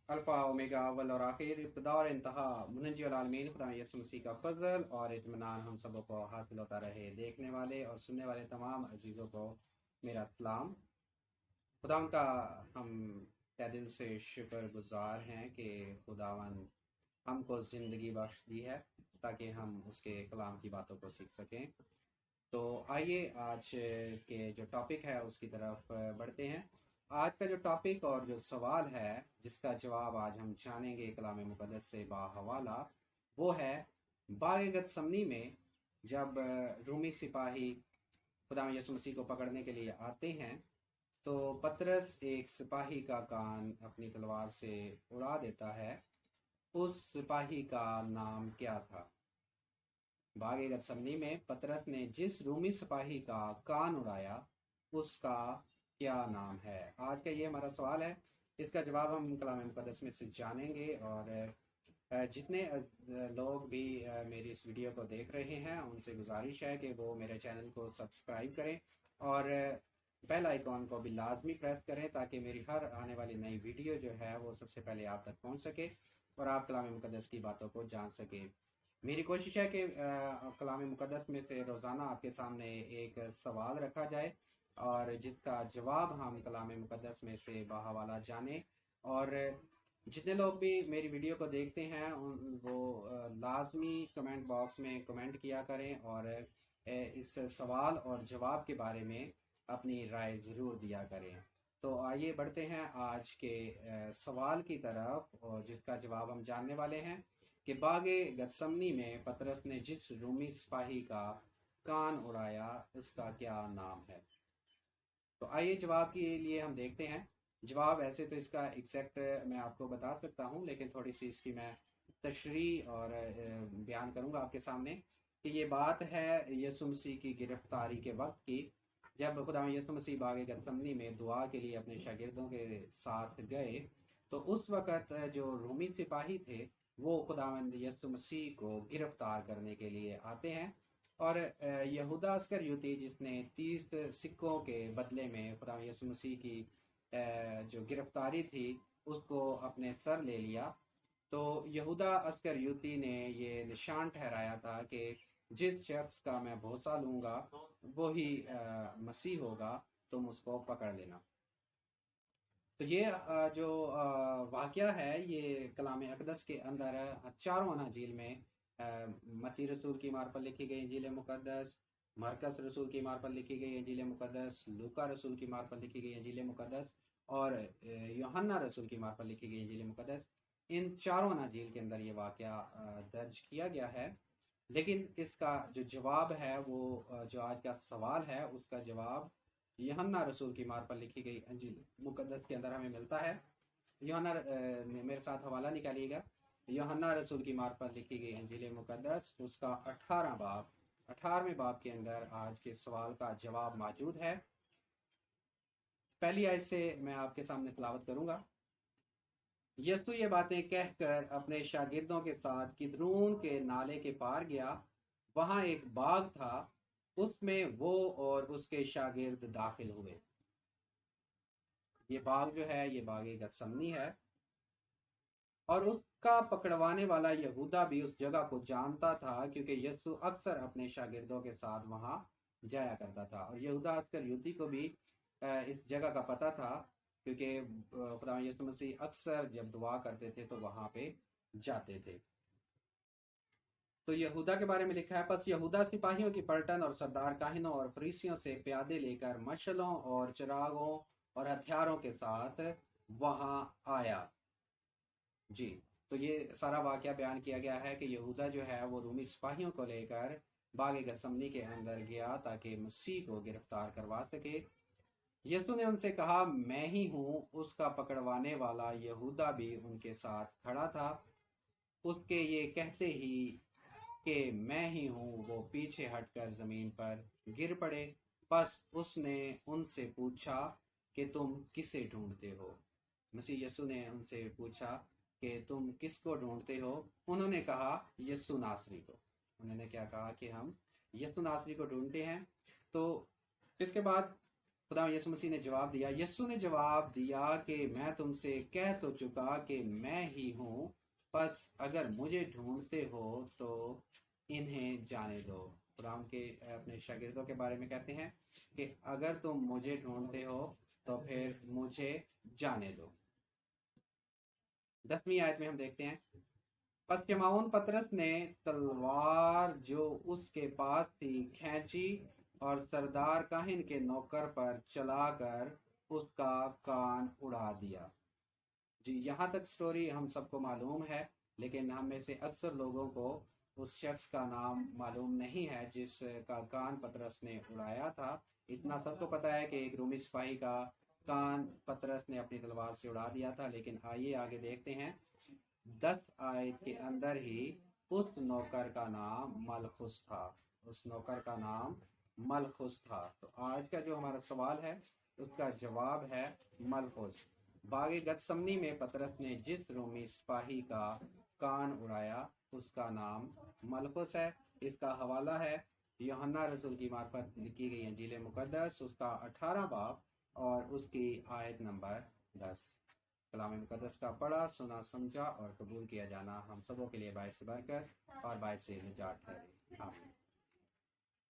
Alpha omega अव्वल और आखिर इब्तिदा और इंतहा मुनज्जी वल आलमीन खुदा यसु मसीह का फजल और इत्मीनान हम सबों को हासिल होता रहे। देखने वाले और सुनने वाले तमाम अजीज़ों को मेरा सलाम। खुदावन का हम तहे दिल से शुक्रगुजार हैं कि खुदावन हमको ज़िंदगी बख्श दी है ताकि हम उसके कलाम की बातों को सीख सकें। तो आइए आज के जो टॉपिक है उसकी तरफ बढ़ते हैं। आज का जो टॉपिक और जो सवाल है जिसका जवाब आज हम जानेंगे कलाम मुक़द्दस से बाहवाला, वो है बाग़ गतसमनी में जब रूमी सिपाही खुदा यसु मसीह को पकड़ने के लिए आते हैं तो पतरस एक सिपाही का कान अपनी तलवार से उड़ा देता है। उस सिपाही का नाम क्या था? बाग़ गतसमनी में पतरस ने जिस रूमी सिपाही का कान उड़ाया उसका क्या नाम है? आज का ये हमारा सवाल है। इसका जवाब हम कलाम मुक़द्दस में से जानेंगे और जितने लोग भी मेरी इस वीडियो को देख रहे हैं उनसे गुजारिश है कि वो मेरे चैनल को सब्सक्राइब करें और बेल आइकॉन को भी लाजमी प्रेस करें ताकि मेरी हर आने वाली नई वीडियो जो है वो सबसे पहले आप तक पहुंच सके और आप कलाम मुक़द्दस की बातों को जान सके। मेरी कोशिश है कि कलाम मुक़द्दस में से रोज़ाना आपके सामने एक सवाल रखा जाए और जिसका जवाब हम कलाम मुक़द्दस में से बाहवाला जाने। और जितने लोग भी मेरी वीडियो को देखते हैं वो लाजमी कमेंट बॉक्स में कमेंट किया करें और इस सवाल और जवाब के बारे में अपनी राय ज़रूर दिया करें। तो आइए बढ़ते हैं आज के सवाल की तरफ और जिसका जवाब हम जानने वाले हैं कि बाग़ गतसमनी में पतरस ने जिस रूमी सिपाही का कान उड़ाया उसका क्या नाम है? तो आइए जवाब के लिए हम देखते हैं। जवाब ऐसे तो इसका एग्जैक्ट मैं आपको बता सकता हूँ, लेकिन थोड़ी सी इसकी मैं तशरीह और बयान करूँगा आपके सामने कि ये बात है यसु मसीह की गिरफ्तारी के वक्त की, जब खुदा यसु मसीह बाग़ गतसमनी में दुआ के लिए अपने शागिर्दों के साथ गए तो उस वक़्त जो रूमी सिपाही थे वो खुदावंद यसु मसीह को गिरफ्तार करने के लिए आते हैं और यहूदा अस्करियोती जिसने 30 सिक्कों के बदले में खुदा यसु मसीह की जो गिरफ्तारी थी उसको अपने सर ले लिया। तो यहूदा अस्करियोती ने ये निशान ठहराया था कि जिस शख्स का मैं भरोसा लूँगा वही मसीह होगा, तुम उसको पकड़ लेना। तो ये जो वाक़या है ये कलाम अक़दस के अंदर चारों अनाजील में मत्ती रसूल की मार्फत लिखी गई इंजील मुक़द्दस, मरकस रसूल की मार्फत लिखी गई इंजील मुक़द्दस, लूका रसूल की मार्फत लिखी गई इंजील मुक़द्दस और यूहन्ना रसूल की मार्फत लिखी गई इंजील मुक़द्दस, इन चारों अनाजील के अंदर ये वाक़या दर्ज किया गया है। लेकिन इसका जो जवाब है वो जो आज का सवाल है उसका जवाब यूहन्ना रसूल की मार्फत लिखी गई इंजील मुक़द्दस के अंदर हमें मिलता है। यूहन्ना मेरे साथ हवाला निकालिएगा। यूहन्ना रसूल की मार्फत लिखी गई इंजील मुक़द्दस उसका 18वें बाब के अंदर आज के सवाल का जवाब मौजूद है। पहली आयत से मैं आपके सामने तिलावत करूंगा। यसु ये बातें कहकर अपने शागिर्दों के साथ किद्रून के नाले के पार गया। वहां एक बाग था, उसमें वो और उसके शागिर्द दाखिल हुए। ये बाग जो है ये बाग गतसमनी है और उसका पकड़वाने वाला यहूदा भी उस जगह को जानता था क्योंकि यसु अक्सर अपने शागिर्दों के साथ वहां जाया करता था और यहूदा अस्करियोती को भी इस जगह का पता था क्योंकि खुदा यसु मसीह अक्सर जब दुआ करते थे तो वहां पे जाते थे। तो यहूदा के बारे में लिखा है, बस यहूदा सिपाहियों की पलटन और सरदार काहिनों और फरीसियों से प्यादे लेकर मशलों और चिरागों और हथियारों के साथ वहां आया। जी, तो ये सारा वाकया बयान किया गया है कि यहूदा जो है वो रूमी सिपाहियों को लेकर बाग़ गतसमनी के अंदर गया ताकि मसीह को गिरफ्तार करवा सके। यसु ने उनसे कहा, मैं ही हूँ। उसका पकड़वाने वाला यहूदा भी उनके साथ खड़ा था। उसके ये कहते ही कि मैं ही हूँ वो पीछे हटकर जमीन पर गिर पड़े। बस उसने उनसे पूछा कि तुम किसे ढूंढते हो? मसीह यसु ने उनसे पूछा कि तुम किसको ढूंढते हो? उन्होंने कहा यसु नासरी को। उन्होंने क्या कहा कि हम यसु नासरी को ढूंढते हैं। तो इसके बाद खुदा यीशु मसीह ने जवाब दिया, यीशु ने जवाब दिया कि मैं तुमसे कह तो चुका कि मैं ही हूँ, बस अगर मुझे ढूंढते हो तो इन्हें जाने दो। खुदा के अपने शागिर्दों के बारे में कहते हैं कि अगर तुम मुझे ढूंढते हो तो फिर मुझे जाने दो। 10वीं आयत में हम देखते हैं, पस शमौन पतरस ने तलवार जो उसके पास थी खींची और सरदार काहिन के नौकर पर चलाकर उसका कान उड़ा दिया। जी, यहाँ तक स्टोरी हम सबको मालूम है, लेकिन हम में से अक्सर लोगों को उस शख्स का नाम मालूम नहीं है जिसका कान पतरस ने उड़ाया था। इतना सबको पता है कि एक रोमी सिपाही का कान पतरस ने अपनी तलवार से उड़ा दिया था। लेकिन आइए आगे देखते हैं, 10 आयत के अंदर ही उस नौकर का नाम मलखुस था। उस नौकर का नाम मलखुस था। तो आज का जो हमारा सवाल है उसका जवाब है मलखुस। बागे गतसमनी में पतरस ने जिस रोमी सिपाही का कान उड़ाया उसका नाम मलखुस है। इसका हवाला है यूहन्ना रसूल की मार्फत लिखी गई इंजील मुकद्दस, उसका 18 बाब और उसकी आयत नंबर 10। कलाम मुकद्दस का पढ़ा, सुना, समझा और कबूल किया जाना हम सबों के लिए बायस बरकत और बायस निजात है। आमीन।